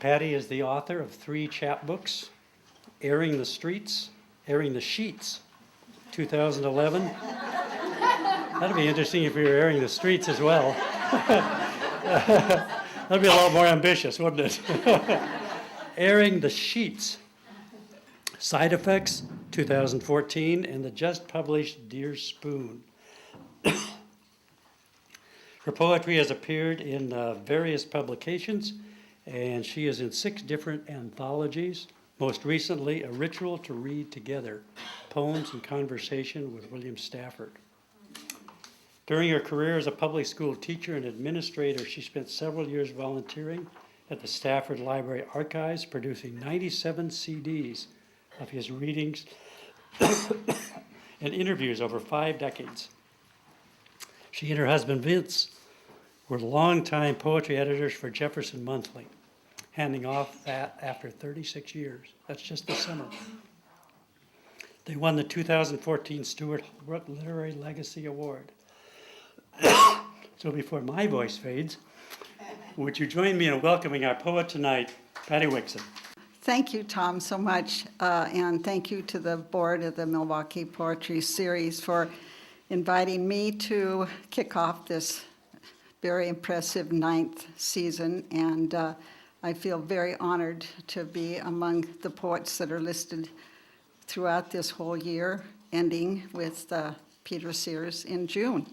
Patty is the author of 3 chapbooks, Airing the Sheets, 2011. That'd be interesting if we were airing the streets as well. That'd be a lot more ambitious, wouldn't it? Airing the Sheets, Side Effects, 2014, and the just published Dear Spoon. Her poetry has appeared in various publications, and she is in 6 different anthologies. Most recently, A Ritual to Read Together, Poems and Conversation with William Stafford. During her career as a public school teacher and administrator, she spent several years volunteering at the Stafford Library Archives, producing 97 CDs of his readings and interviews over 5 decades. She and her husband Vince were longtime poetry editors for Jefferson Monthly, handing off that after 36 years. That's just this summer. They won the 2014 Stewart Brook Literary Legacy Award. So before my voice fades, would you join me in welcoming our poet tonight, Patty Wixon? Thank you, Tom, so much, and thank you to the board of the Milwaukie Poetry Series for inviting me to kick off this very impressive 9th season, and I feel very honored to be among the poets that are listed throughout this whole year, ending with Peter Sears in June.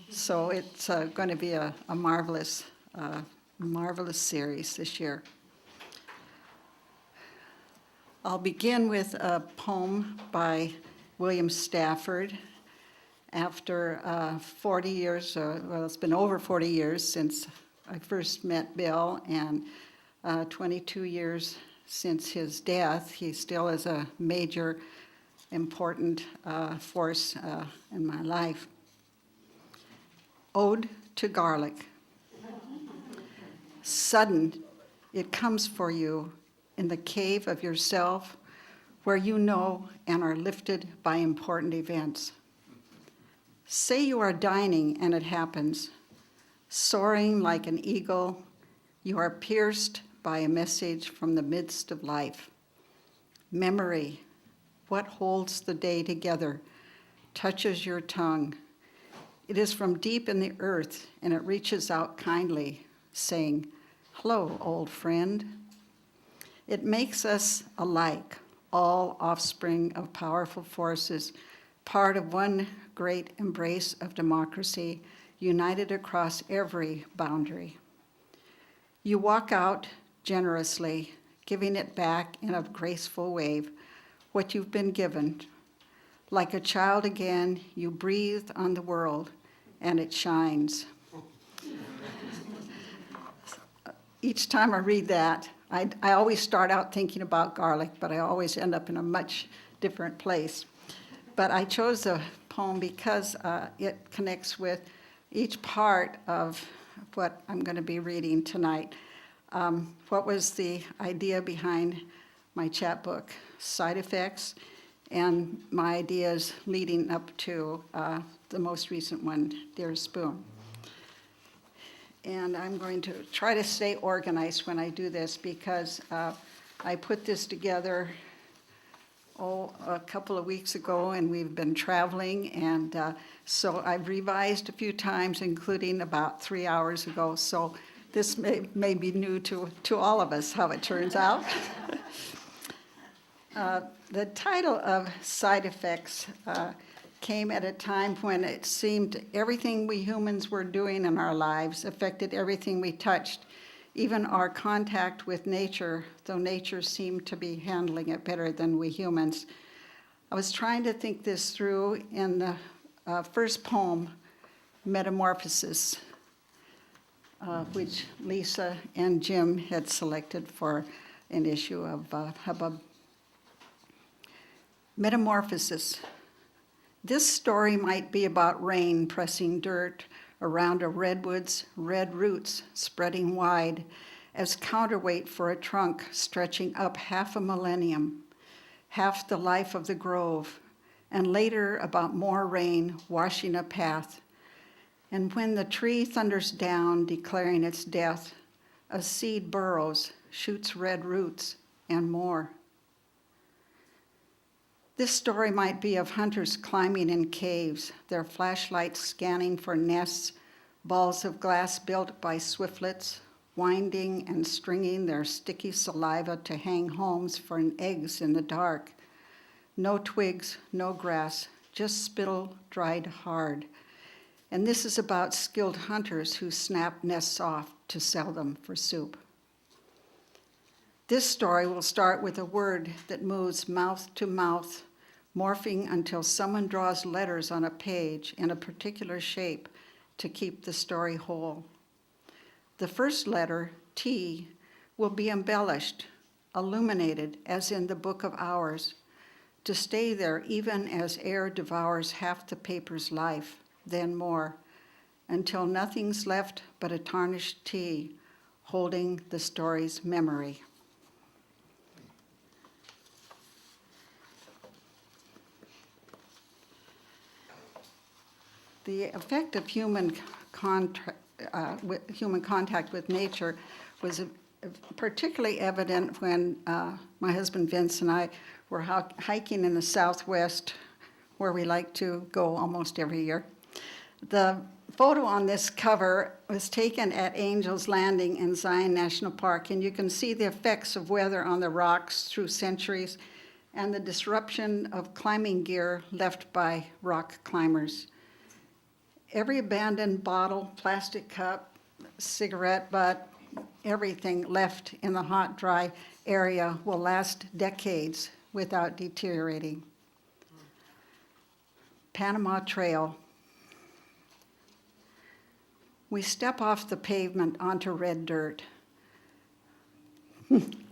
So it's going to be a marvelous series this year. I'll begin with a poem by William Stafford. After 40 years, well, it's been over 40 years since I first met Bill, and 22 years since his death, he still is a major, important force in my life. Ode to Garlic. Sudden, it comes for you in the cave of yourself, where you know and are lifted by important events. Say you are dining and it happens. Soaring like an eagle, you are pierced by a message from the midst of life. Memory, what holds the day together, touches your tongue. It is from deep in the earth, and it reaches out kindly, saying, "Hello, old friend." It makes us alike, all offspring of powerful forces, part of one great embrace of democracy, united across every boundary. You walk out generously, giving it back in a graceful wave, what you've been given. Like a child again, you breathe on the world, and it shines. Each time I read that, I always start out thinking about garlic, but I always end up in a much different place. But I chose the poem because it connects with each part of what I'm going to be reading tonight. What was the idea behind my chapbook, Side Effects, and my ideas leading up to the most recent one, Dear Spoon. And I'm going to try to stay organized when I do this because I put this together a couple of weeks ago, and we've been traveling, and so I've revised a few times, including about 3 hours ago, so this may be new to all of us, how it turns out. The title of Side Effects came at a time when it seemed everything we humans were doing in our lives affected everything we touched, even our contact with nature, though nature seemed to be handling it better than we humans. I was trying to think this through in the first poem, Metamorphosis, which Lisa and Jim had selected for an issue of Hubbub. Metamorphosis. This story might be about rain pressing dirt around a redwood's red roots spreading wide as counterweight for a trunk stretching up half a millennium, half the life of the grove, and later about more rain washing a path. And when the tree thunders down, declaring its death, A seed burrows, shoots red roots, and more. This story might be of hunters climbing in caves, their flashlights scanning for nests, balls of glass built by swiftlets, winding and stringing their sticky saliva to hang homes for eggs in the dark. No twigs, no grass, just spittle dried hard. And this is about skilled hunters who snap nests off to sell them for soup. This story will start with a word that moves mouth to mouth, morphing until someone draws letters on a page in a particular shape to keep the story whole. The first letter, T, will be embellished, illuminated, as in the Book of Hours, to stay there even as air devours half the paper's life, then more, until nothing's left but a tarnished T holding the story's memory. The effect of human contact with nature was particularly evident when my husband Vince and I were hiking in the Southwest, where we like to go almost every year. The photo on this cover was taken at Angel's Landing in Zion National Park, and you can see the effects of weather on the rocks through centuries and the disruption of climbing gear left by rock climbers. Every abandoned bottle, plastic cup, cigarette butt, everything left in the hot, dry area will last decades without deteriorating. Panama Trail. We step off the pavement onto red dirt.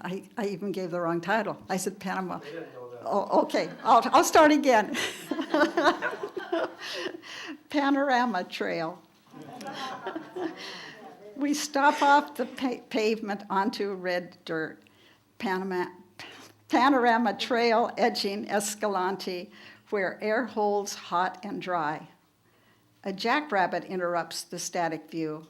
I even gave the wrong title. I said Panama. They didn't know that. Oh, okay, I'll start again. Panorama Trail. We stop off the pavement onto red dirt. Panorama Trail edging Escalante, where air holds hot and dry. A jackrabbit interrupts the static view,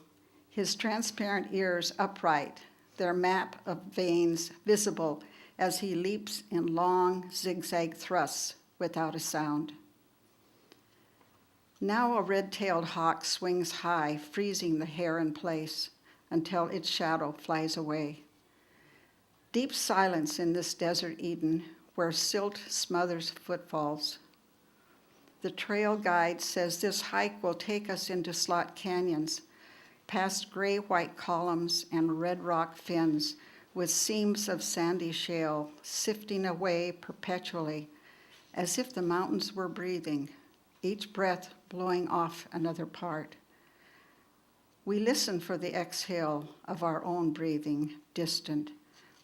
his transparent ears upright, their map of veins visible as he leaps in long zigzag thrusts without a sound. Now a red-tailed hawk swings high, freezing the hair in place until its shadow flies away. Deep silence in this desert Eden where silt smothers footfalls. The trail guide says this hike will take us into slot canyons, past gray-white columns and red rock fins with seams of sandy shale sifting away perpetually as if the mountains were breathing, each breath blowing off another part. We listen for the exhale of our own breathing, distant,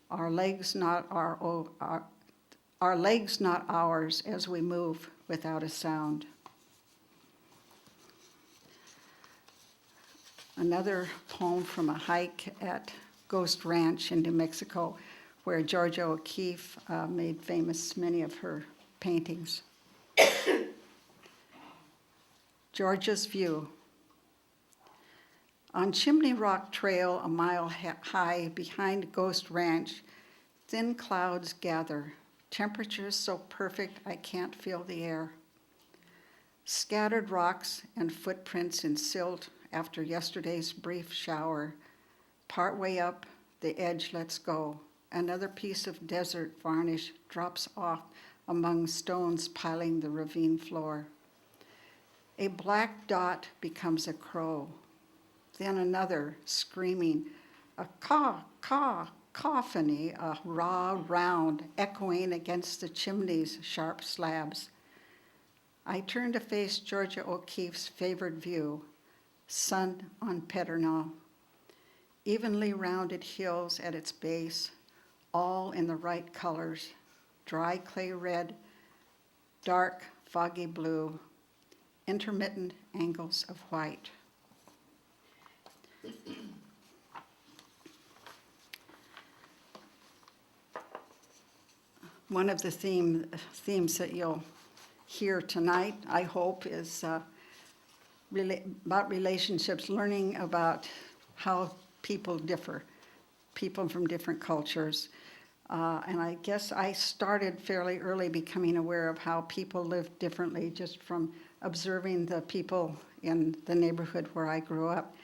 our legs not ours as we move without a sound. Another poem from a hike at Ghost Ranch in New Mexico, where Georgia O'Keeffe made famous many of her paintings. Georgia's View. On Chimney Rock Trail, a mile high behind Ghost Ranch, thin clouds gather, temperatures so perfect I can't feel the air. Scattered rocks and footprints in silt after yesterday's brief shower. Partway up, the edge lets go. Another piece of desert varnish drops off among stones piling the ravine floor. A black dot becomes a crow. Then another, screaming, a caw, caw, cacophony, a raw round echoing against the chimney's sharp slabs. I turn to face Georgia O'Keeffe's favored view, sun on Pedernal. Evenly rounded hills at its base, all in the right colors, dry clay red, dark foggy blue, intermittent angles of white. One of the themes that you'll hear tonight, I hope, is about relationships, learning about how people differ, people from different cultures. And I guess I started fairly early becoming aware of how people live differently just from observing the people in the neighborhood where I grew up.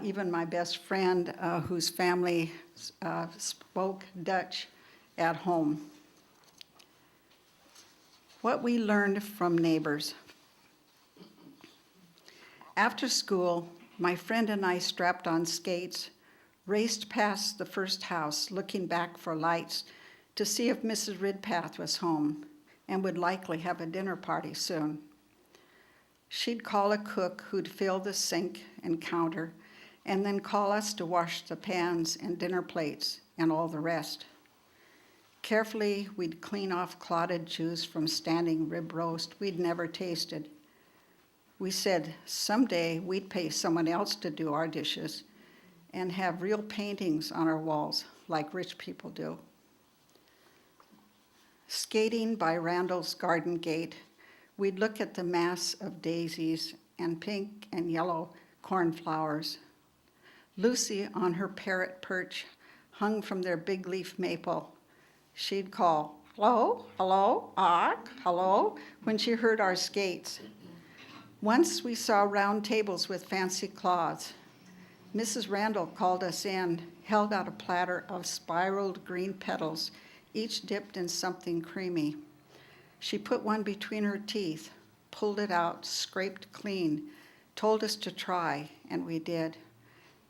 Even my best friend, whose family spoke Dutch at home. What we learned from neighbors. After school, my friend and I strapped on skates, raced past the first house, looking back for lights to see if Mrs. Ridpath was home and would likely have a dinner party soon. She'd call a cook who'd fill the sink and counter, and then call us to wash the pans and dinner plates and all the rest. Carefully, we'd clean off clotted juice from standing rib roast we'd never tasted. We said someday we'd pay someone else to do our dishes and have real paintings on our walls like rich people do. Skating by Randall's garden gate, we'd look at the mass of daisies and pink and yellow cornflowers. Lucy on her parrot perch hung from their big leaf maple. She'd call, hello, hello, hello, when she heard our skates. Once we saw round tables with fancy cloths. Mrs. Randall called us in, held out a platter of spiraled green petals, each dipped in something creamy. She put one between her teeth, pulled it out, scraped clean, told us to try, and we did.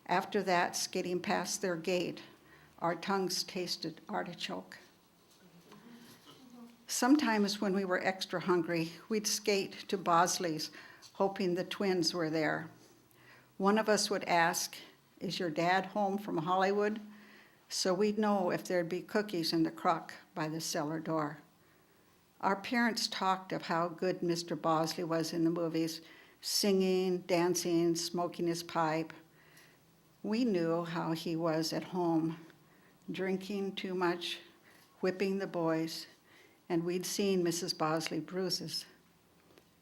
After that, skating past their gate, our tongues tasted artichoke. Sometimes when we were extra hungry, we'd skate to Bosley's, hoping the twins were there. One of us would ask, is your dad home from Hollywood? So we'd know if there'd be cookies in the crock by the cellar door. Our parents talked of how good Mr. Bosley was in the movies, singing, dancing, smoking his pipe. We knew how he was at home, drinking too much, whipping the boys, and we'd seen Mrs. Bosley bruises.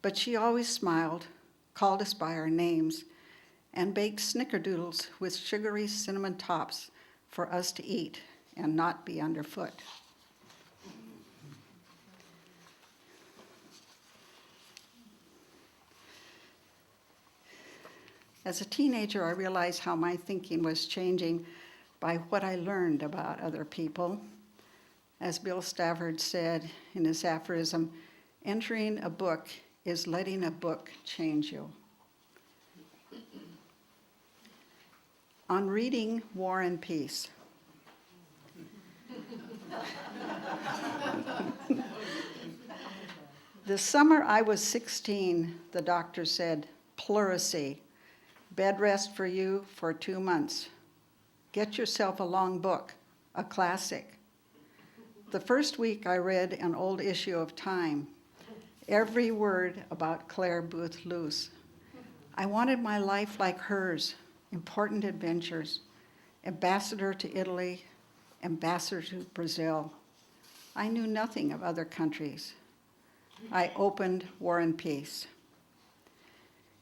But she always smiled, called us by our names, and baked snickerdoodles with sugary cinnamon tops for us to eat and not be underfoot. As a teenager, I realized how my thinking was changing by what I learned about other people. As Bill Stafford said in his aphorism, entering a book is letting a book change you. On reading War and Peace. The summer I was 16, the doctor said, pleurisy, bed rest for you for 2 months. Get yourself a long book, a classic. The first week I read an old issue of Time, every word about Claire Booth Luce. I wanted my life like hers, important adventures, ambassador to Italy, ambassador to Brazil. I knew nothing of other countries. I opened War and Peace.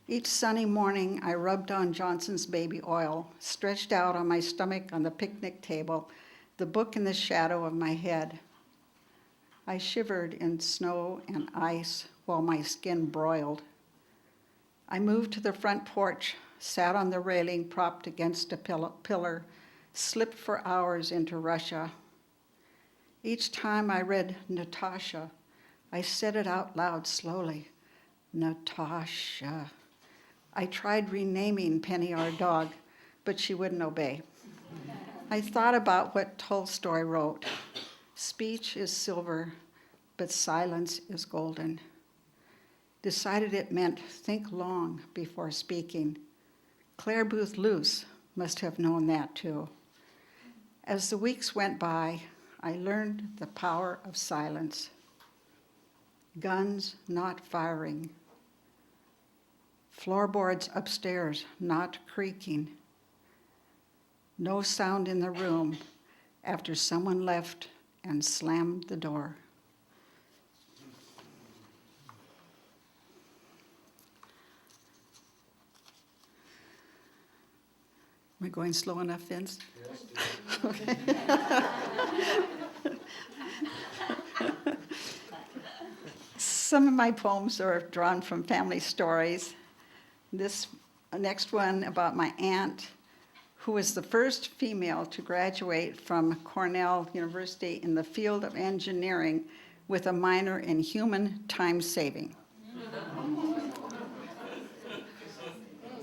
Each sunny morning, I rubbed on Johnson's baby oil, stretched out on my stomach on the picnic table, the book in the shadow of my head. I shivered in snow and ice while my skin broiled. I moved to the front porch, sat on the railing propped against a pillar, slipped for hours into Russia. Each time I read Natasha, I said it out loud slowly, Natasha. I tried renaming Penny our dog, but she wouldn't obey. I thought about what Tolstoy wrote. Speech is silver, but silence is golden. Decided it meant think long before speaking. Claire Booth Luce must have known that too. As the weeks went by, I learned the power of silence. Guns not firing. Floorboards upstairs not creaking. No sound in the room after someone left and slammed the door. Am I going slow enough, Vince? Yes. Some of my poems are drawn from family stories. This next one about my aunt, who was the first female to graduate from Cornell University in the field of engineering with a minor in human time saving.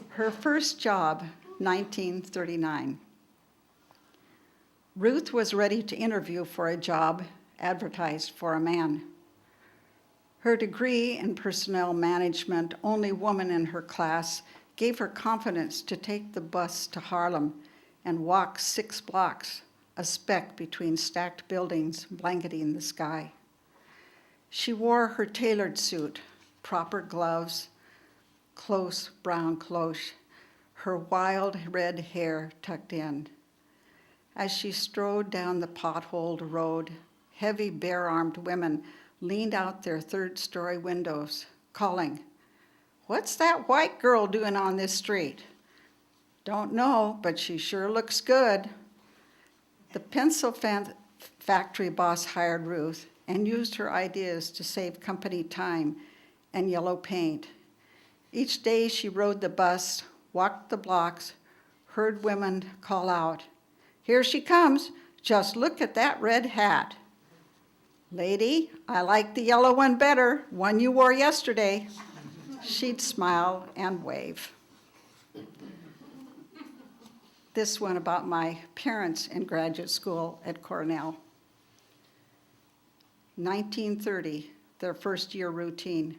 Her first job, 1939. Ruth was ready to interview for a job advertised for a man. Her degree in personnel management, only woman in her class, gave her confidence to take the bus to Harlem and walk 6 blocks, a speck between stacked buildings blanketing the sky. She wore her tailored suit, proper gloves, close brown cloche, her wild red hair tucked in. As she strode down the potholed road, heavy bare-armed women leaned out their third-story windows, calling, "What's that white girl doing on this street?" "Don't know, but she sure looks good." The pencil factory boss hired Ruth and used her ideas to save company time and yellow paint. Each day she rode the bus, walked the blocks, heard women call out, "Here she comes, just look at that red hat." "Lady, I like the yellow one better, one you wore yesterday." She'd smile and wave. This one about my parents in graduate school at Cornell. 1930, their first year routine.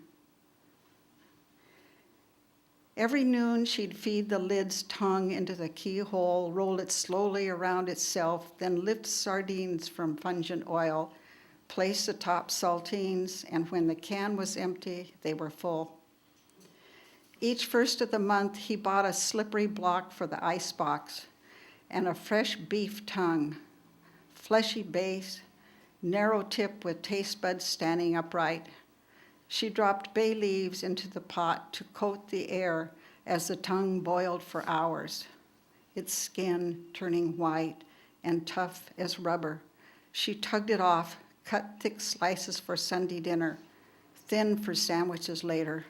Every noon, she'd feed the lid's tongue into the keyhole, roll it slowly around itself, then lift sardines from pungent oil, place atop saltines, and when the can was empty, they were full. Each first of the month, he bought a slippery block for the icebox and a fresh beef tongue, fleshy base, narrow tip with taste buds standing upright. She dropped bay leaves into the pot to coat the air as the tongue boiled for hours, its skin turning white and tough as rubber. She tugged it off, cut thick slices for Sunday dinner, thin for sandwiches later.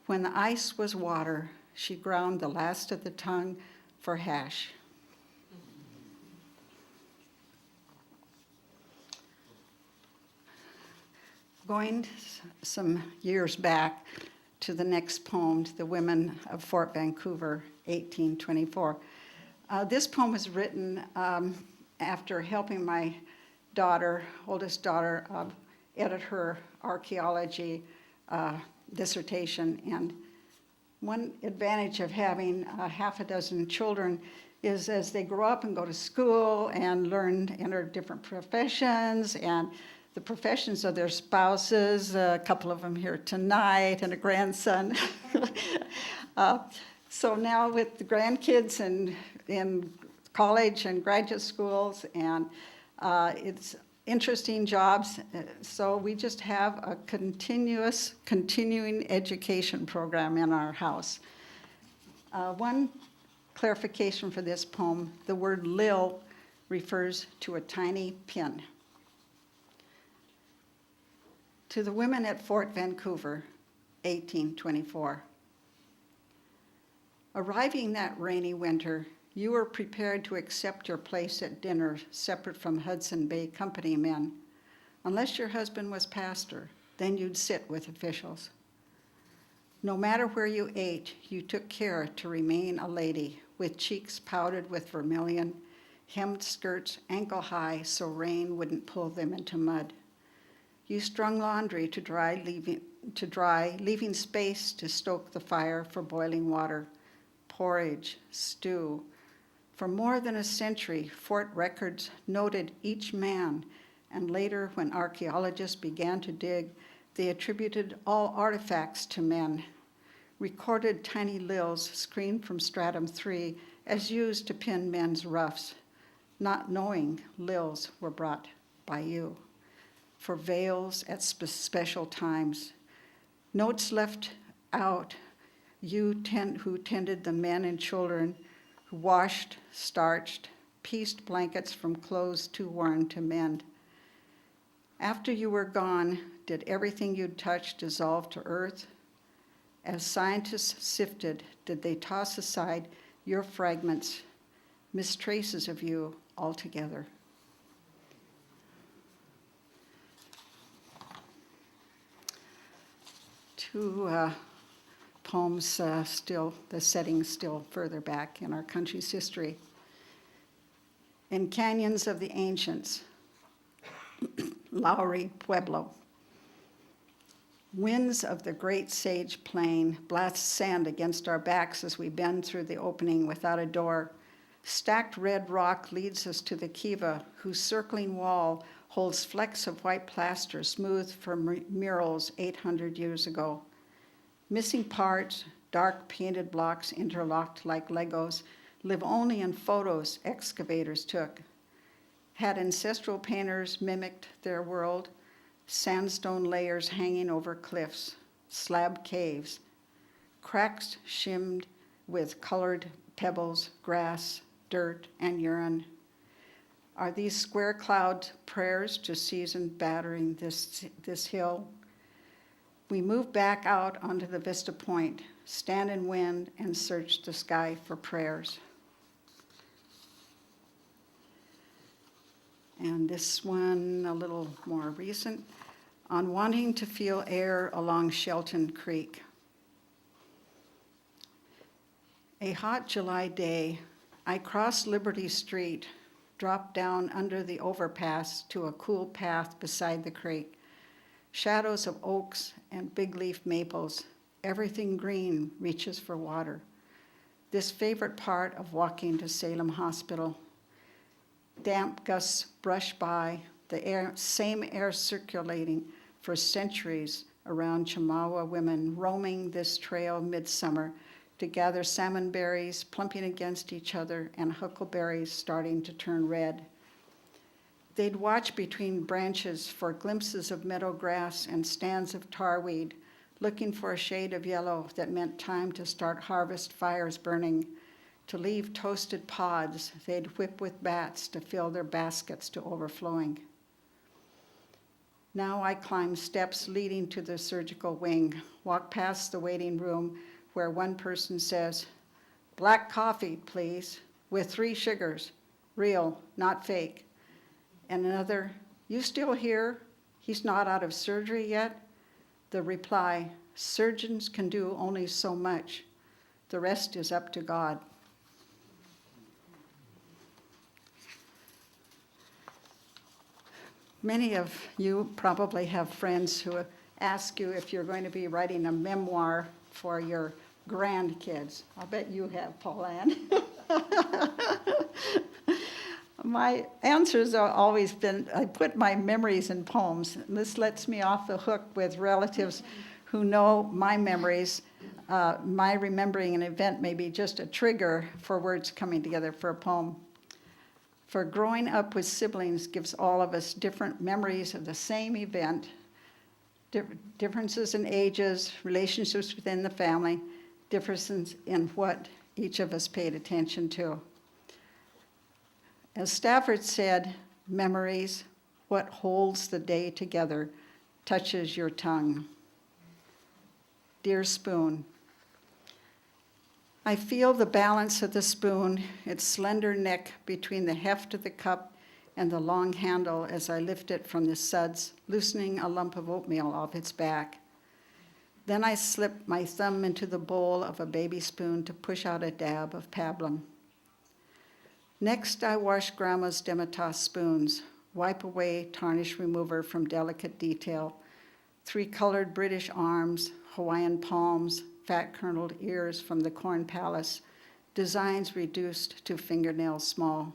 When the ice was water, she ground the last of the tongue for hash. Going some years back to the next poem, The Women of Fort Vancouver, 1824. This poem was written after helping my oldest daughter, edit her archaeology dissertation. And one advantage of having half a dozen children is as they grow up and go to school and enter different professions and the professions of their spouses, a couple of them here tonight, and a grandson. So now with the grandkids and in college and graduate schools, and it's interesting jobs. So we just have a continuing education program in our house. One clarification for this poem, the word lil refers to a tiny pin. To the women at Fort Vancouver, 1824. Arriving that rainy winter, you were prepared to accept your place at dinner separate from Hudson Bay Company men. Unless your husband was pastor, then you'd sit with officials. No matter where you ate, you took care to remain a lady, with cheeks powdered with vermilion, hemmed skirts ankle high so rain wouldn't pull them into mud. You strung laundry to dry, leaving space to stoke the fire for boiling water, porridge, stew. For more than a century, Fort records noted each man, and later when archaeologists began to dig, they attributed all artifacts to men, recorded tiny lils screened from stratum 3 as used to pin men's ruffs, not knowing lils were brought by you for veils at special times. Notes left out, who tended the men and children, who washed, starched, pieced blankets from clothes too worn to mend. After you were gone, did everything you'd touched dissolve to earth? As scientists sifted, did they toss aside your fragments, miss traces of you altogether? Two poems still, the setting still further back in our country's history. In Canyons of the Ancients, Lowry, Pueblo. Winds of the great sage plain blast sand against our backs as we bend through the opening without a door. Stacked red rock leads us to the kiva, whose circling wall holds flecks of white plaster smoothed from murals 800 years ago. Missing parts, dark painted blocks interlocked like Legos, live only in photos excavators took. Had ancestral painters mimicked their world, sandstone layers hanging over cliffs, slab caves, cracks shimmed with colored pebbles, grass, dirt, and urine. Are these square cloud prayers to season battering this hill? We move back out onto the vista point, stand in wind, and search the sky for prayers. And this one, a little more recent, on wanting to feel air along Shelton Creek. A hot July day, I crossed Liberty Street, dropped down under the overpass to a cool path beside the creek. Shadows of oaks and big leaf maples, everything green reaches for water. This favorite part of walking to Salem Hospital. Damp gusts brush by, the same air circulating for centuries around Chamawa women roaming this trail midsummer to gather salmon berries plumping against each other and huckleberries starting to turn red. They'd watch between branches for glimpses of meadow grass and stands of tarweed, looking for a shade of yellow that meant time to start harvest fires burning. To leave toasted pods, they'd whip with bats to fill their baskets to overflowing. Now I climb steps leading to the surgical wing, walk past the waiting room where one person says, "Black coffee, please, with 3 sugars, real, not fake." And another, "You still here? He's not out of surgery yet?" The reply, "Surgeons can do only so much. The rest is up to God." Many of you probably have friends who ask you if you're going to be writing a memoir for your grandkids. I'll bet you have, Pauline. My answers have always been, I put my memories in poems. This lets me off the hook with relatives who know my memories. My remembering an event may be just a trigger for words coming together for a poem. For growing up with siblings gives all of us different memories of the same event, differences in ages, relationships within the family, differences in what each of us paid attention to. As Stafford said, memories, what holds the day together, touches your tongue. Dear spoon, I feel the balance of the spoon, its slender neck between the heft of the cup and the long handle as I lift it from the suds, loosening a lump of oatmeal off its back. Then I slip my thumb into the bowl of a baby spoon to push out a dab of pablum. Next, I wash Grandma's Demitas spoons, wipe away tarnish remover from delicate detail, 3-colored British arms, Hawaiian palms, fat-kerneled ears from the Corn Palace, designs reduced to fingernails small.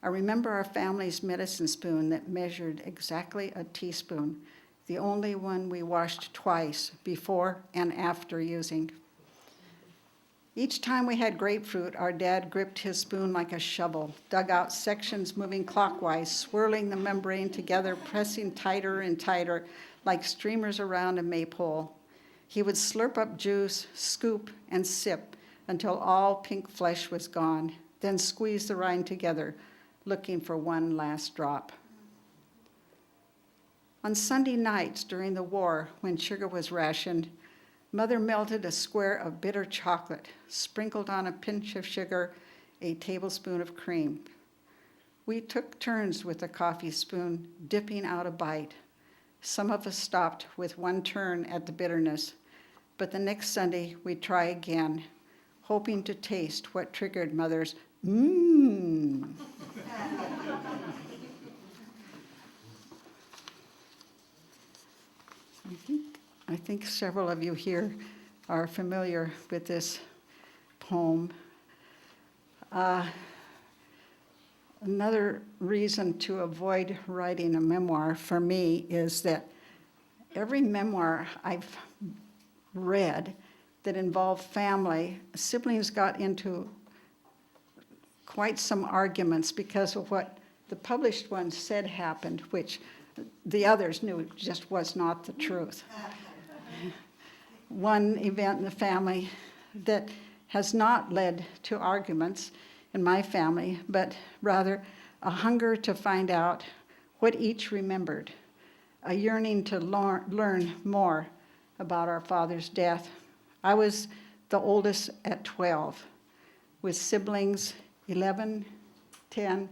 I remember our family's medicine spoon that measured exactly a teaspoon, the only one we washed twice, before and after using. Each time we had grapefruit, our dad gripped his spoon like a shovel, dug out sections moving clockwise, swirling the membrane together, pressing tighter and tighter, like streamers around a maypole. He would slurp up juice, scoop, and sip until all pink flesh was gone, then squeeze the rind together, looking for one last drop. On Sunday nights during the war, when sugar was rationed, Mother melted a square of bitter chocolate, sprinkled on a pinch of sugar, a tablespoon of cream. We took turns with the coffee spoon, dipping out a bite. Some of us stopped with one turn at the bitterness, but the next Sunday we'd try again, hoping to taste what triggered Mother's mmm. I think several of you here are familiar with this poem. Another reason to avoid writing a memoir for me is that every memoir I've read that involved family, siblings got into quite some arguments because of what the published ones said happened, which the others knew just was not the truth. One event in the family that has not led to arguments in my family, but rather a hunger to find out what each remembered, a yearning to learn more about our father's death. I was the oldest at 12, with siblings 11, 10,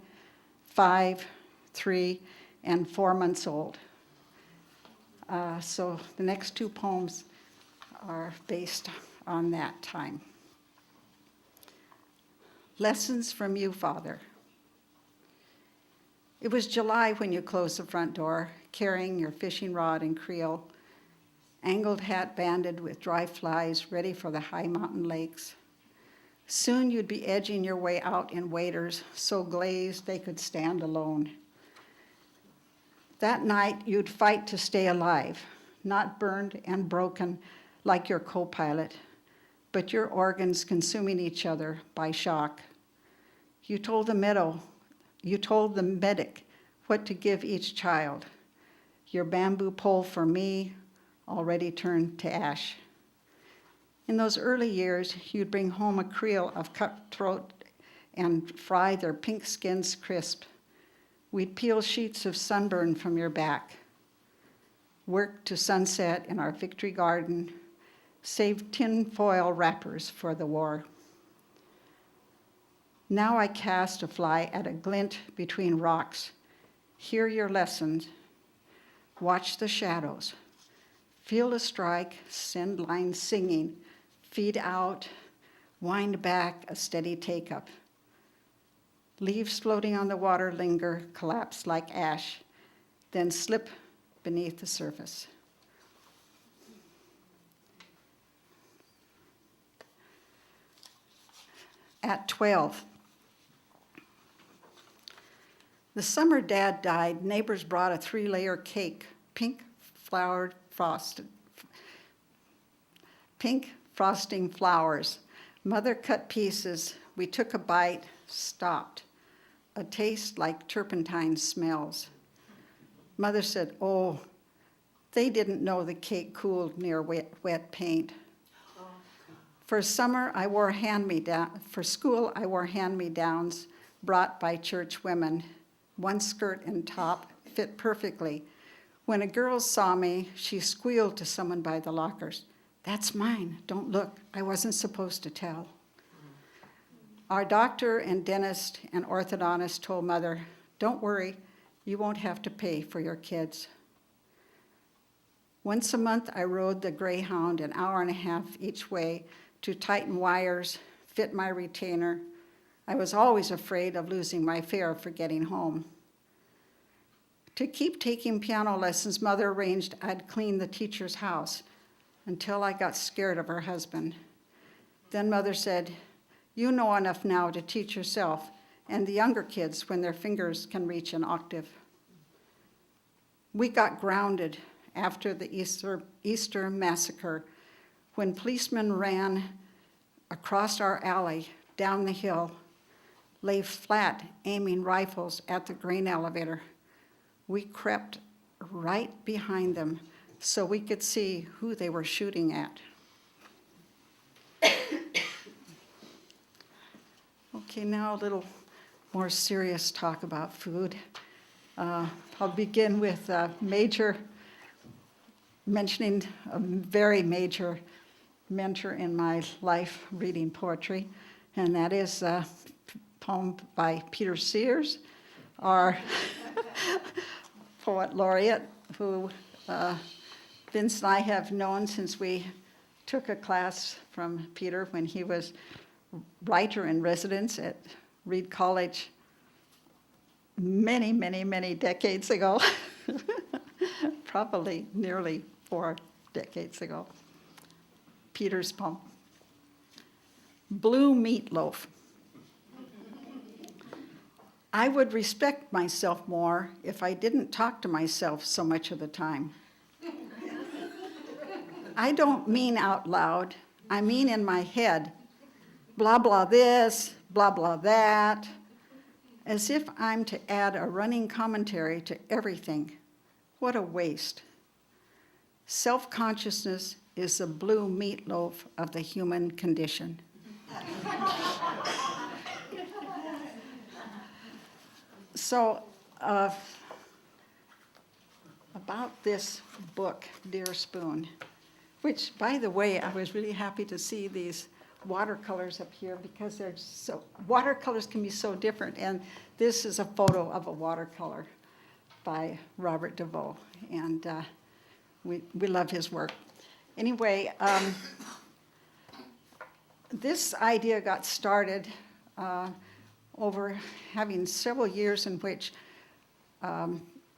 5, 3, and 4 months old. So the next two poems are based on that time. Lessons from you, Father. It was July when you closed the front door, carrying your fishing rod and creel, angled hat banded with dry flies ready for the high mountain lakes. Soon you'd be edging your way out in waders so glazed they could stand alone. That night you'd fight to stay alive, not burned and broken like your co-pilot, but your organs consuming each other by shock. You told the medic what to give each child. Your bamboo pole for me already turned to ash. In those early years, you'd bring home a creel of cutthroat and fry their pink skins crisp. We'd peel sheets of sunburn from your back, work to sunset in our victory garden, save tin foil wrappers for the war. Now I cast a fly at a glint between rocks, hear your lessons, watch the shadows, feel a strike, send lines singing, feed out, wind back, a steady take-up. Leaves floating on the water linger, collapse like ash, then slip beneath the surface. At 12, the summer Dad died, neighbors brought a 3-layer cake, pink frosting flowers. Mother cut pieces. We took a bite, stopped. A taste like turpentine smells. Mother said, "Oh, they didn't know the cake cooled near wet paint." For summer, for school, I wore hand-me-downs brought by church women. One skirt and top fit perfectly. When a girl saw me, she squealed to someone by the lockers, "That's mine, don't look, I wasn't supposed to tell." Our doctor and dentist and orthodontist told Mother, "Don't worry, you won't have to pay for your kids." Once a month, I rode the Greyhound an hour and a half each way to tighten wires, fit my retainer. I was always afraid of losing my fare for getting home. To keep taking piano lessons, Mother arranged I'd clean the teacher's house until I got scared of her husband. Then Mother said, "You know enough now to teach yourself and the younger kids when their fingers can reach an octave." We got grounded after the Easter massacre when policemen ran across our alley, down the hill, lay flat, aiming rifles at the grain elevator. We crept right behind them so we could see who they were shooting at. Okay, now a little more serious talk about food. I'll begin with mentioning a very major mentor in my life reading poetry, and that is a poem by Peter Sears, our poet laureate, who Vince and I have known since we took a class from Peter when he was writer in residence at Reed College many, many, many decades ago, probably nearly 4 decades ago. Peter's poem, Blue Meatloaf. I would respect myself more if I didn't talk to myself so much of the time. I don't mean out loud, I mean in my head, blah, blah this, blah, blah that, as if I'm to add a running commentary to everything. What a waste. Self-consciousness is the blue meatloaf of the human condition. So, about this book, Dear Spoon, which, by the way, I was really happy to see these watercolors up here because watercolors can be so different. And this is a photo of a watercolor by Robert DeVoe, and we love his work. Anyway, this idea got started over having several years in which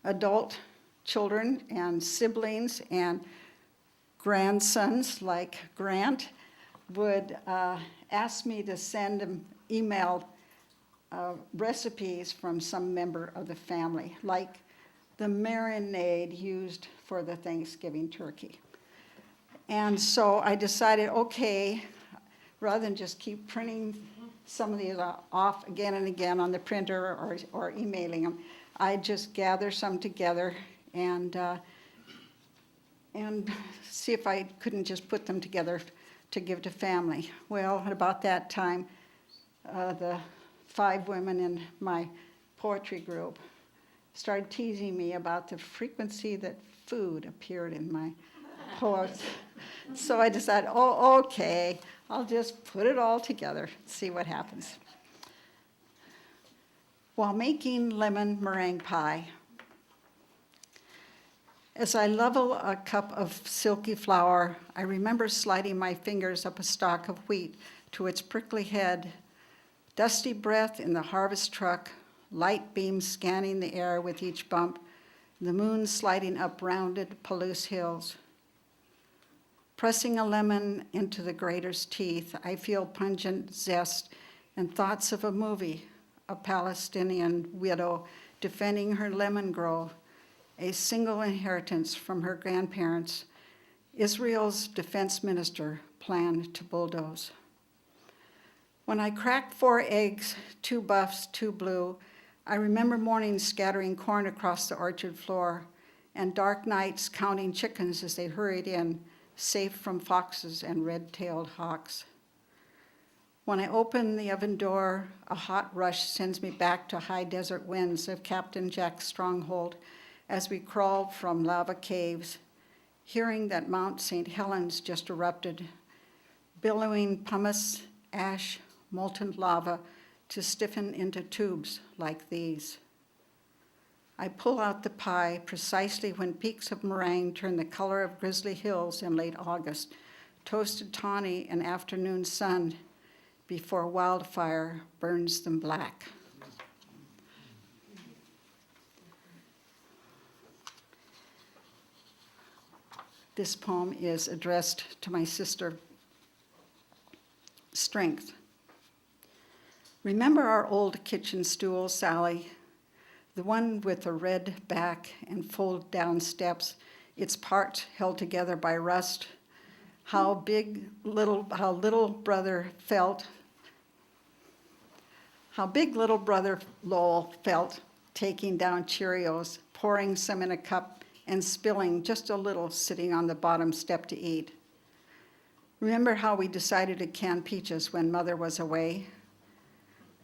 adult children and siblings and grandsons like Grant would ask me to send them emailed recipes from some member of the family, like the marinade used for the Thanksgiving turkey. And so I decided, okay, rather than just keep printing some of these off again and again on the printer or emailing them, I just gather some together and see if I couldn't just put them together to give to family. Well, at about that time, the 5 women in my poetry group started teasing me about the frequency that food appeared in my poems. So I decided, oh, okay, I'll just put it all together, see what happens. While making lemon meringue pie, as I level a cup of silky flour, I remember sliding my fingers up a stalk of wheat to its prickly head, dusty breath in the harvest truck, light beams scanning the air with each bump, the moon sliding up rounded Palouse hills. Pressing a lemon into the grater's teeth, I feel pungent zest and thoughts of a movie, a Palestinian widow defending her lemon grove, a single inheritance from her grandparents, Israel's defense minister planned to bulldoze. When I cracked 4 eggs, 2 buffs, 2 blue, I remember mornings scattering corn across the orchard floor and dark nights counting chickens as they hurried in, safe from foxes and red-tailed hawks. When I open the oven door, a hot rush sends me back to high desert winds of Captain Jack's stronghold as we crawl from lava caves, hearing that Mount St. Helens just erupted, billowing pumice, ash, molten lava to stiffen into tubes like these. I pull out the pie precisely when peaks of meringue turn the color of grizzly hills in late August, toasted tawny in afternoon sun before wildfire burns them black. This poem is addressed to my sister, Strength. Remember our old kitchen stool, Sally, the one with the red back and fold down steps, its parts held together by rust, how little brother Lowell felt taking down Cheerios, pouring some in a cup and spilling just a little sitting on the bottom step to eat. Remember how we decided to can peaches when Mother was away?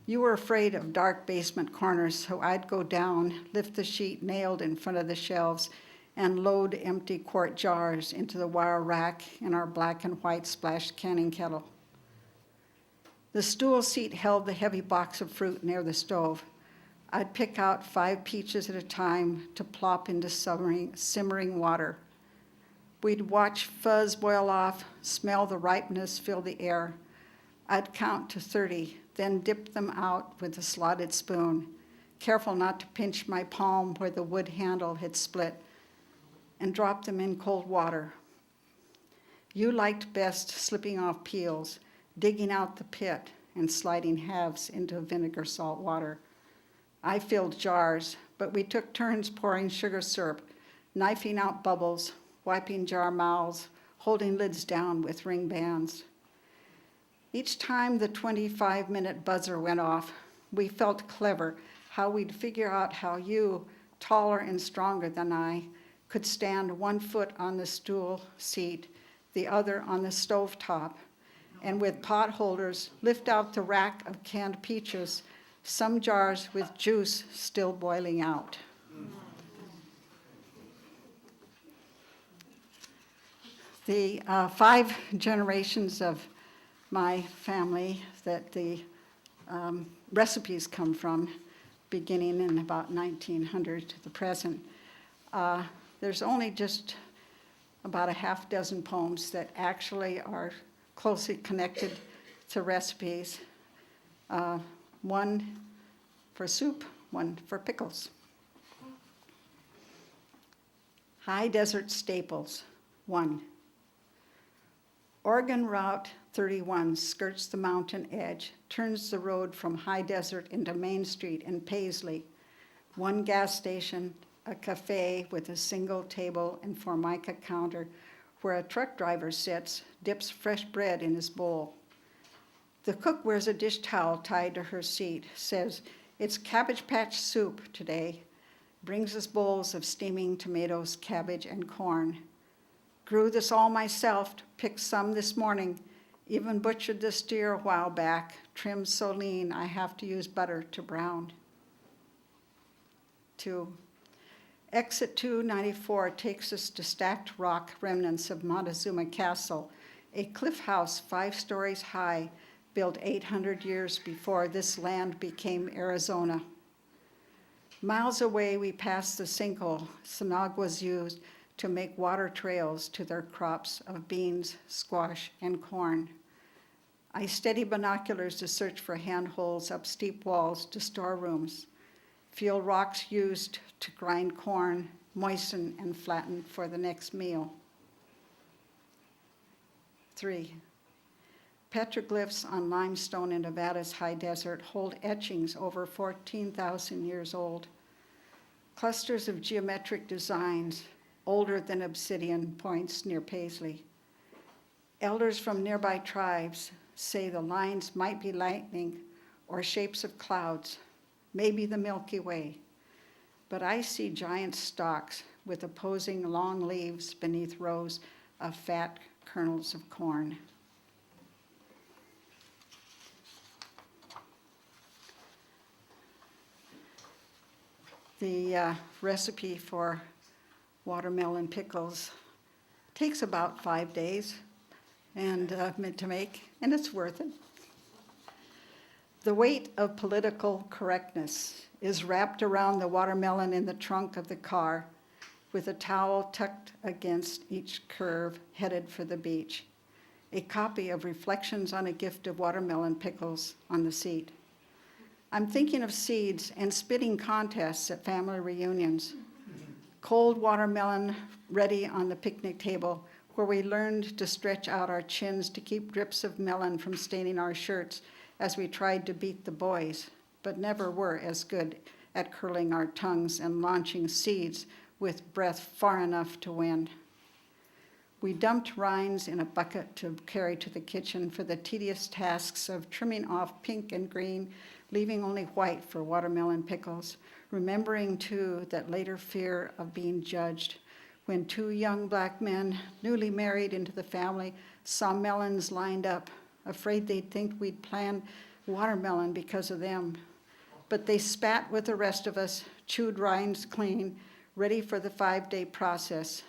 You were afraid of dark basement corners, so I'd go down, lift the sheet nailed in front of the shelves, and load empty quart jars into the wire rack in our black and white splash canning kettle. The stool seat held the heavy box of fruit near the stove. I'd pick out 5 peaches at a time to plop into simmering water. We'd watch fuzz boil off, smell the ripeness fill the air. I'd count to 30, then dip them out with a slotted spoon, careful not to pinch my palm where the wood handle had split, and drop them in cold water. You liked best slipping off peels, digging out the pit, and sliding halves into vinegar salt water. I filled jars, but we took turns pouring sugar syrup, knifing out bubbles, wiping jar mouths, holding lids down with ring bands. Each time the 25-minute buzzer went off, we felt clever how we'd figure out how you, taller and stronger than I, could stand 1 foot on the stool seat, the other on the stove top, and with pot holders lift out the rack of canned peaches, some jars with juice still boiling out. The 5 generations of my family that the recipes come from, beginning in about 1900 to the present, there's only just about a half dozen poems that actually are closely connected to recipes. One for soup, one for pickles. High desert staples, 1. Oregon Route 31 skirts the mountain edge, turns the road from high desert into Main Street in Paisley. 1 gas station, a cafe with a single table and formica counter where a truck driver sits, dips fresh bread in his bowl. The cook wears a dish towel tied to her seat, says, "It's Cabbage Patch soup today," brings us bowls of steaming tomatoes, cabbage, and corn. "Grew this all myself, picked some this morning, even butchered the steer a while back, trimmed so lean I have to use butter to brown." 2. Exit 294 takes us to stacked rock remnants of Montezuma Castle, a cliff house 5 stories high, built 800 years before this land became Arizona. Miles away, we pass the sinkhole Sonoguas used to make water trails to their crops of beans, squash, and corn. I steady binoculars to search for handholds up steep walls to storerooms, feel rocks used to grind corn, moisten and flatten for the next meal. 3. Petroglyphs on limestone in Nevada's high desert hold etchings over 14,000 years old. Clusters of geometric designs, older than obsidian points near Paisley. Elders from nearby tribes say the lines might be lightning or shapes of clouds, maybe the Milky Way. But I see giant stalks with opposing long leaves beneath rows of fat kernels of corn. The recipe for watermelon pickles takes about 5 days to make, and it's worth it. The weight of political correctness is wrapped around the watermelon in the trunk of the car, with a towel tucked against each curve, headed for the beach. A copy of Reflections on a Gift of Watermelon Pickles on the seat. I'm thinking of seeds and spitting contests at family reunions. Cold watermelon ready on the picnic table, where we learned to stretch out our chins to keep drips of melon from staining our shirts as we tried to beat the boys, but never were as good at curling our tongues and launching seeds with breath far enough to win. We dumped rinds in a bucket to carry to the kitchen for the tedious tasks of trimming off pink and green, leaving only white for watermelon pickles, remembering too that later fear of being judged when 2 young black men, newly married into the family, saw melons lined up, afraid they'd think we'd planned watermelon because of them. But they spat with the rest of us, chewed rinds clean, ready for the 5-day process,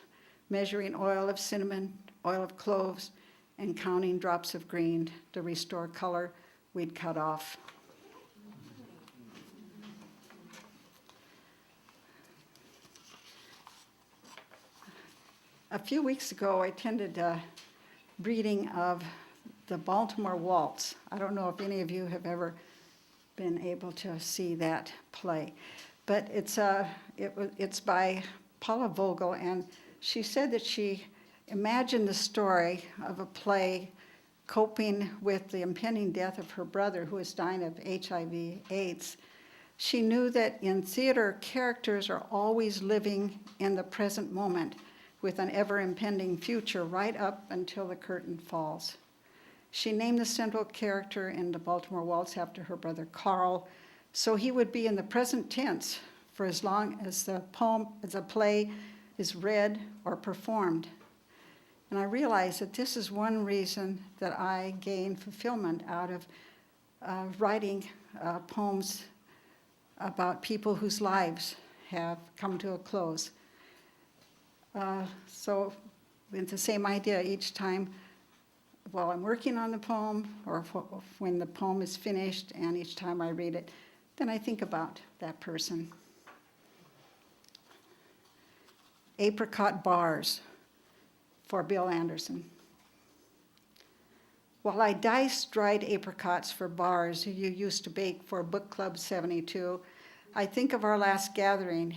measuring oil of cinnamon, oil of cloves, and counting drops of green to restore color we'd cut off. A few weeks ago, I attended a reading of the Baltimore Waltz. I don't know if any of you have ever been able to see that play, but it's by Paula Vogel, and she said that she imagined the story of a play coping with the impending death of her brother who was dying of HIV/AIDS. She knew that in theater, characters are always living in the present moment with an ever-impending future right up until the curtain falls. She named the central character in the Baltimore Waltz after her brother Carl, so he would be in the present tense for as long as the play is read or performed. And I realized that this is one reason that I gain fulfillment out of writing poems about people whose lives have come to a close. So it's the same idea each time while I'm working on the poem or when the poem is finished, and each time I read it, then I think about that person. Apricot Bars for Bill Anderson. While I diced dried apricots for bars you used to bake for Book Club 72, I think of our last gathering.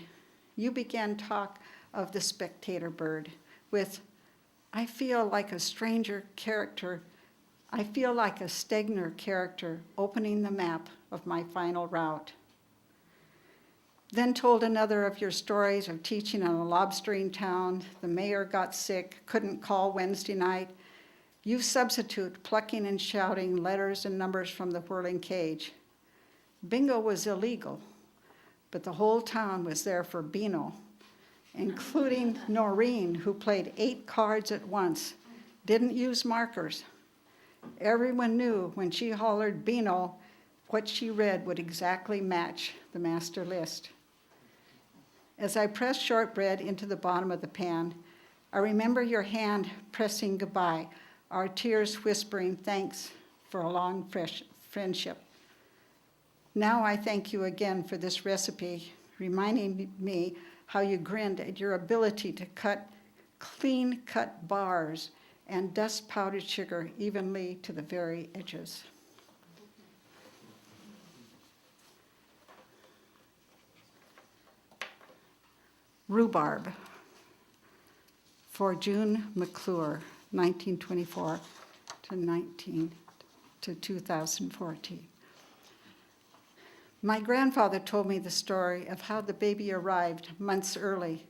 You began talk of the spectator bird with, I feel like a stranger character. I feel like a Stegner character opening the map of my final route. Then told another of your stories of teaching in a lobstering town. The mayor got sick, couldn't call Wednesday night. You substitute plucking and shouting letters and numbers from the whirling cage. Bingo was illegal, but the whole town was there for Beano, including Noreen, who played 8 cards at once, didn't use markers. Everyone knew when she hollered Beano, what she read would exactly match the master list. As I pressed shortbread into the bottom of the pan, I remember your hand pressing goodbye, our tears whispering thanks for a long friendship. Now I thank you again for this recipe, reminding me how you grinned at your ability to cut clean-cut bars and dust powdered sugar evenly to the very edges. Rhubarb for June McClure, 1924 to 2014. My grandfather told me the story of how the baby arrived months early.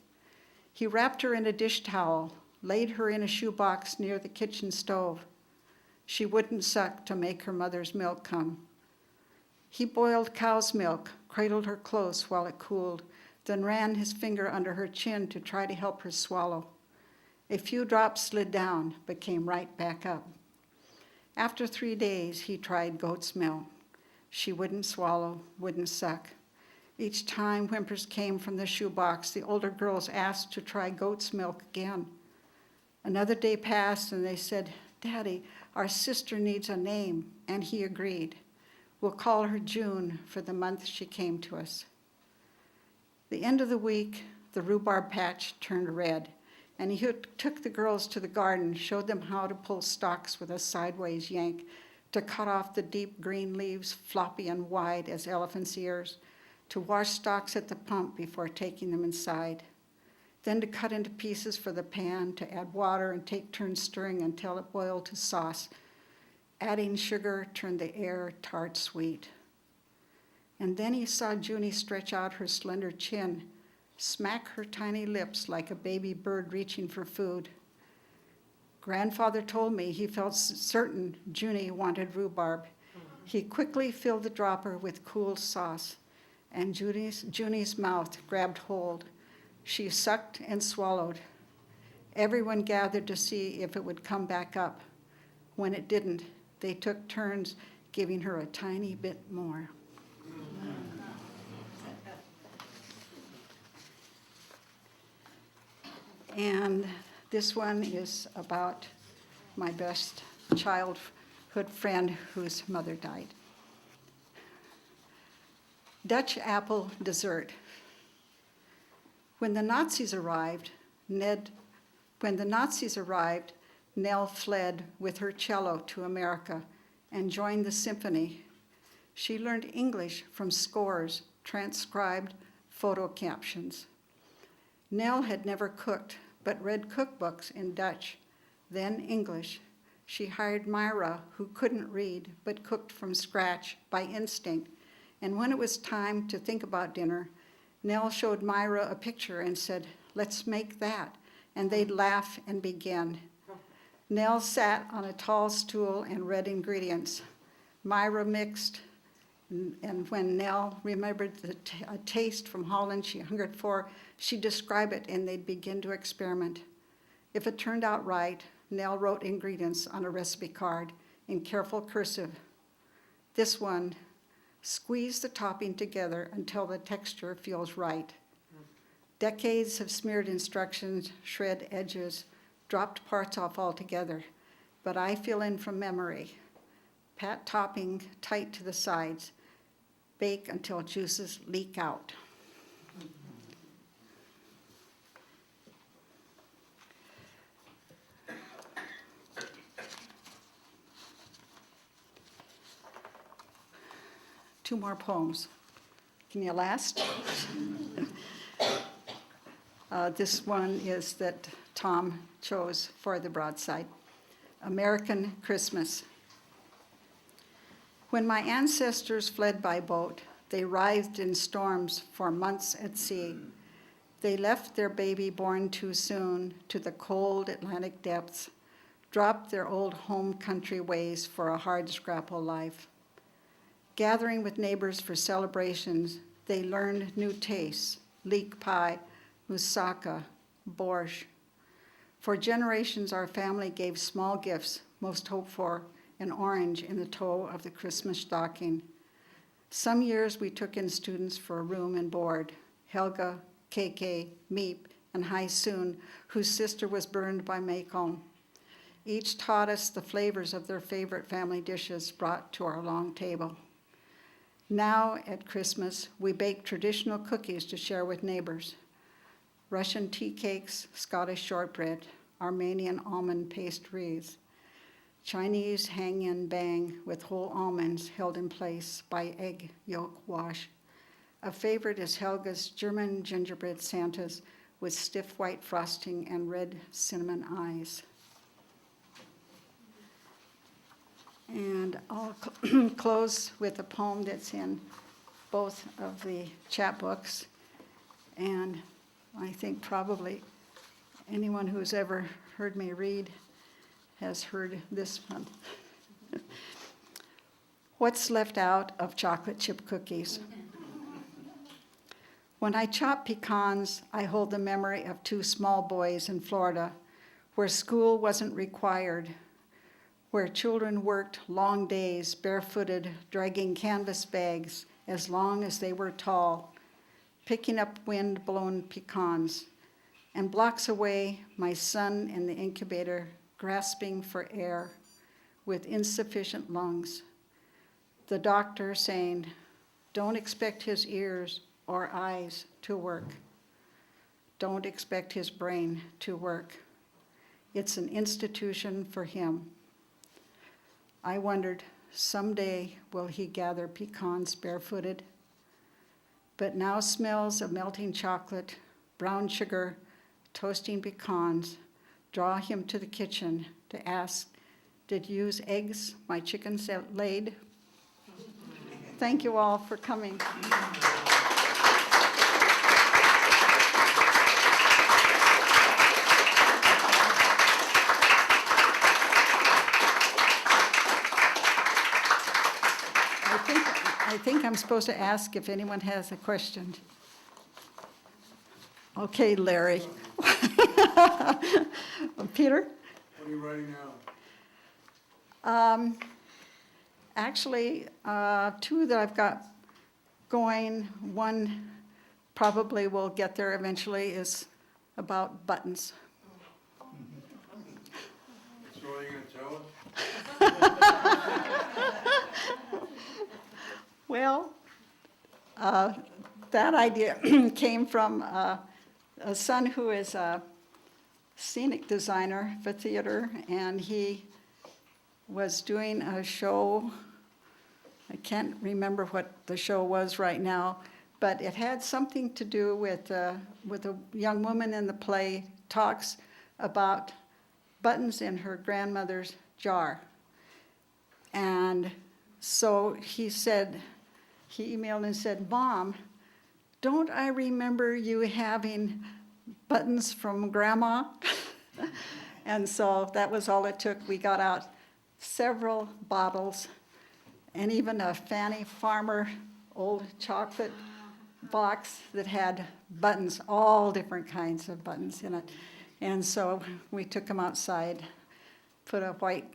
He wrapped her in a dish towel, laid her in a shoebox near the kitchen stove. She wouldn't suck to make her mother's milk come. He boiled cow's milk, cradled her close while it cooled, then ran his finger under her chin to try to help her swallow. A few drops slid down, but came right back up. After 3 days, he tried goat's milk. She wouldn't swallow, wouldn't suck. Each time whimpers came from the shoebox, the older girls asked to try goat's milk again. Another day passed, and they said, "Daddy, our sister needs a name," and he agreed. "We'll call her June for the month she came to us." The end of the week, the rhubarb patch turned red, and he took the girls to the garden, showed them how to pull stalks with a sideways yank, to cut off the deep green leaves, floppy and wide as elephants' ears, to wash stalks at the pump before taking them inside, then to cut into pieces for the pan, to add water and take turns stirring until it boiled to sauce. Adding sugar turned the air tart sweet. And then he saw Junie stretch out her slender chin, smack her tiny lips like a baby bird reaching for food. Grandfather told me he felt certain Junie wanted rhubarb. He quickly filled the dropper with cool sauce, and Junie's mouth grabbed hold. She sucked and swallowed. Everyone gathered to see if it would come back up. When it didn't, they took turns giving her a tiny bit more. And this one is about my best childhood friend whose mother died. Dutch apple dessert. When the Nazis arrived, Nell fled with her cello to America and joined the symphony. She learned English from scores, transcribed photo captions. Nell had never cooked, but read cookbooks in Dutch, then English. She hired Myra, who couldn't read, but cooked from scratch by instinct. And when it was time to think about dinner, Nell showed Myra a picture and said, "Let's make that." And they'd laugh and begin. Nell sat on a tall stool and read ingredients. Myra mixed, and when Nell remembered a taste from Holland she hungered for, she'd describe it and they'd begin to experiment. If it turned out right, Nell wrote ingredients on a recipe card in careful cursive. This one, squeeze the topping together until the texture feels right. Decades of smeared instructions, shred edges, dropped parts off altogether, but I fill in from memory. Pat topping tight to the sides. Bake until juices leak out. Two more poems. Can you last? This one is that Tom chose for the broadside. American Christmas. When my ancestors fled by boat, they writhed in storms for months at sea. They left their baby born too soon to the cold Atlantic depths, dropped their old home country ways for a hardscrabble life. Gathering with neighbors for celebrations, they learned new tastes, leek pie, moussaka, borscht. For generations, our family gave small gifts, most hoped for an orange in the toe of the Christmas stocking. Some years we took in students for a room and board, Helga, KK, Meep, and Hai Soon, whose sister was burned by Macomb. Each taught us the flavors of their favorite family dishes brought to our long table. Now at Christmas, we bake traditional cookies to share with neighbors. Russian tea cakes, Scottish shortbread, Armenian almond pastries, Chinese hang-in bang with whole almonds held in place by egg yolk wash. A favorite is Helga's German gingerbread Santas with stiff white frosting and red cinnamon eyes. And I'll close with a poem that's in both of the chapbooks. And I think probably anyone who's ever heard me read has heard this one. What's left out of chocolate chip cookies? When I chop pecans, I hold the memory of two small boys in Florida where school wasn't required, where children worked long days barefooted, dragging canvas bags as long as they were tall, picking up wind-blown pecans, and blocks away, my son in the incubator, grasping for air with insufficient lungs. The doctor saying, "Don't expect his ears or eyes to work. Don't expect his brain to work. It's an institution for him." I wondered, someday will he gather pecans barefooted? But now smells of melting chocolate, brown sugar, toasting pecans draw him to the kitchen to ask, "Did you use eggs my chickens laid?" Thank you all for coming. I think I'm supposed to ask if anyone has a question. Okay, Larry. Peter? What are you writing now? Actually, two that I've got going, one probably will get there eventually, is about buttons. So are you gonna tell us? Well, that idea came from a son who is a scenic designer for theater, and he was doing a show. I can't remember what the show was right now, but it had something to do with a young woman in the play talks about buttons in her grandmother's jar. And so he emailed and said, "Mom, don't I remember you having buttons from Grandma?" And so that was all it took. We got out several bottles and even a Fanny Farmer old chocolate box that had buttons, all different kinds of buttons in it. And so we took them outside, put a white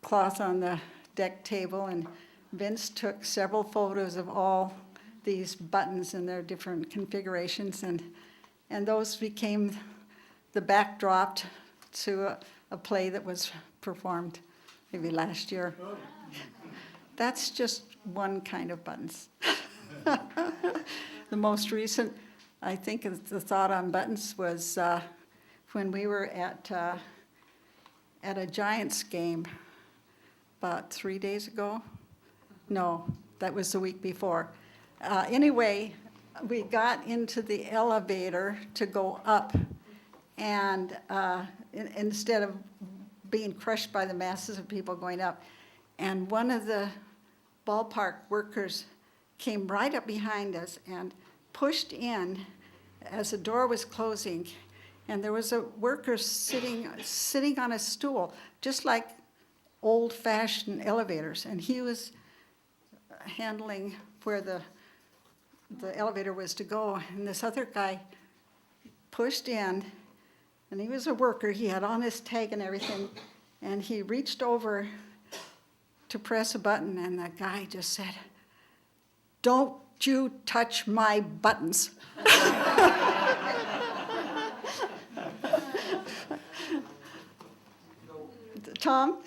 cloth on the deck table, and Vince took several photos of all these buttons in their different configurations, and those became the backdrop to a play that was performed maybe last year. That's just one kind of buttons. The most recent, I think, the thought on buttons was when we were at a Giants game about 3 days ago. No, that was the week before. Anyway, we got into the elevator to go up, and instead of being crushed by the masses of people going up, and one of the ballpark workers came right up behind us and pushed in as the door was closing, and there was a worker sitting on a stool, just like old-fashioned elevators, and he was handling where the elevator was to go, and this other guy pushed in, and he was a worker, he had on his tag and everything, and he reached over to press a button, and the guy just said, "Don't you touch my buttons." Tom?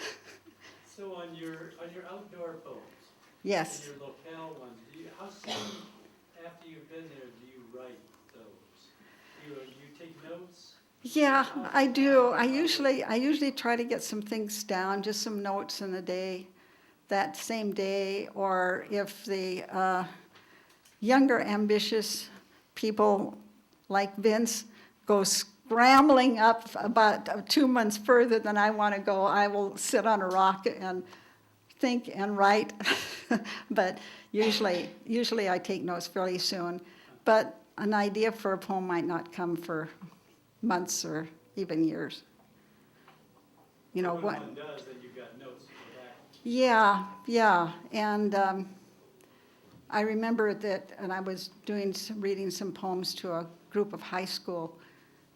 So on your outdoor poems, Yes. and your locale ones, how soon after you've been there do you write those? You take notes? Yeah, I do. I usually try to get some things down, just some notes in the day, that same day, or if the younger ambitious people like Vince go scrambling up about 2 months further than I want to go, I will sit on a rock and think and write. But usually I take notes fairly soon. But an idea for a poem might not come for months or even years. You know When what? one does, then you've got notes to go back. Yeah, and I remember that, and I was reading some poems to a group of high school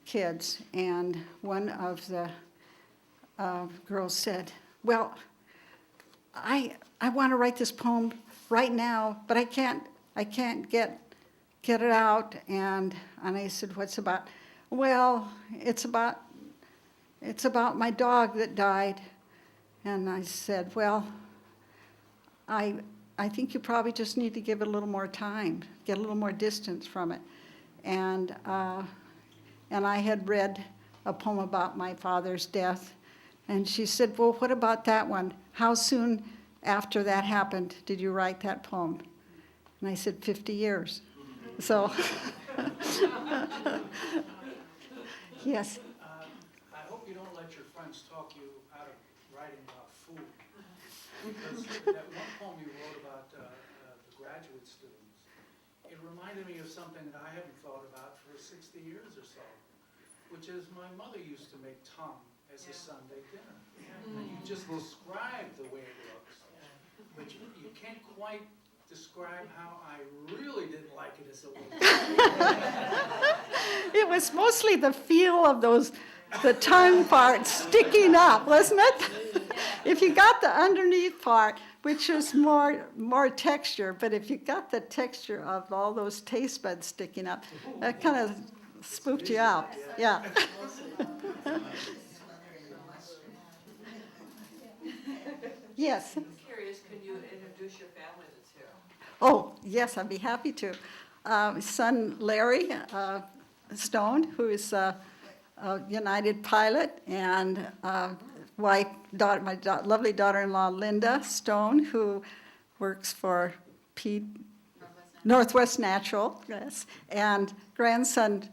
kids, and one of the girls said, "Well, I want to write this poem right now, but I can't get it out." And I said, "What's about?" "Well, it's about my dog that died." And I said, "Well, I think you probably just need to give it a little more time, get a little more distance from it." And I had read a poem about my father's death, and she said, "Well, what about that one? How soon after that happened did you write that poem?" And I said, 50 years. So, yes. I hope you don't let your friends talk you out of writing about food. Because that one poem you wrote about the graduate students, it reminded me of something that I haven't thought about for 60 years or so, which is my mother used to make tongue as a Sunday dinner. And you just described the way it looks, but you can't quite describe how I really didn't like it as a woman. It was mostly the feel of the tongue part sticking up, wasn't it? If you got the underneath part, which is more texture, but if you got the texture of all those taste buds sticking up, that kind of spooked you out, yeah. Yes. I'm curious, can you introduce your family that's here? Oh, yes, I'd be happy to. Son Larry Stone, who is a United pilot, and wife, lovely daughter-in-law Linda Stone, who works for Northwest Natural, yes, and grandson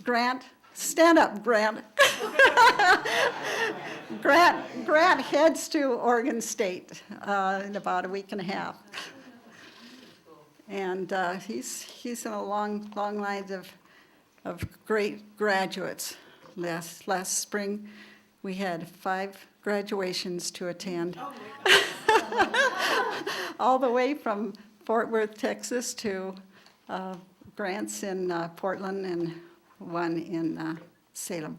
Grant. Stand up, Grant. Grant heads to Oregon State in about a week and a half. And he's in a long line of great graduates. Last spring, we had 5 graduations to attend. All the way from Fort Worth, Texas to Grants in Portland and one in Salem.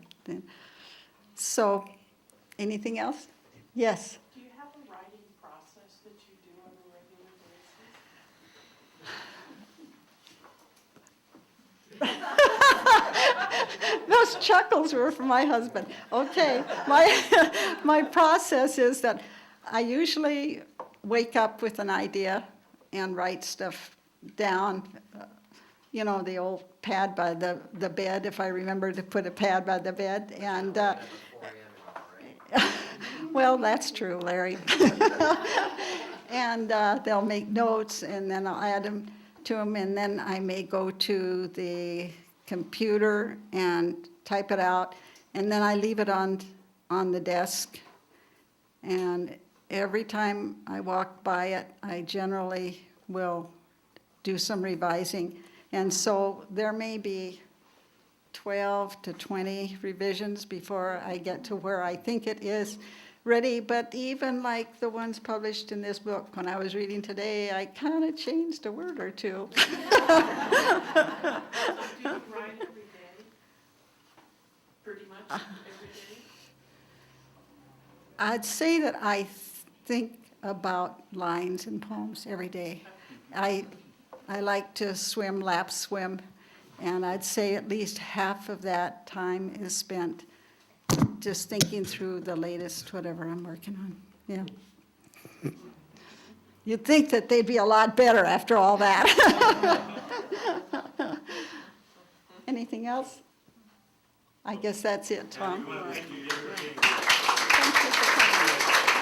So, anything else? Yes? Do you have a writing process that you do on a regular basis? Those chuckles were from my husband. Okay, my process is that I usually wake up with an idea and write stuff down. You know, the old pad by the bed, if I remember to put a pad by the bed. And, well, that's true, Larry. And they'll make notes, and then I'll add them to them, and then I may go to the computer and type it out, and then I leave it on the desk. And every time I walk by it, I generally will do some revising. And so there may be 12 to 20 revisions before I get to where I think it is ready. But even like the ones published in this book, when I was reading today, I kind of changed a word or two. Do you write every day? Pretty much every day? I'd say that I think about lines and poems every day. I like to lap swim, and I'd say at least half of that time is spent just thinking through the latest whatever I'm working on. Yeah. You'd think that they'd be a lot better after all that. Anything else? I guess that's it, Tom. Thank you. Thank you for coming.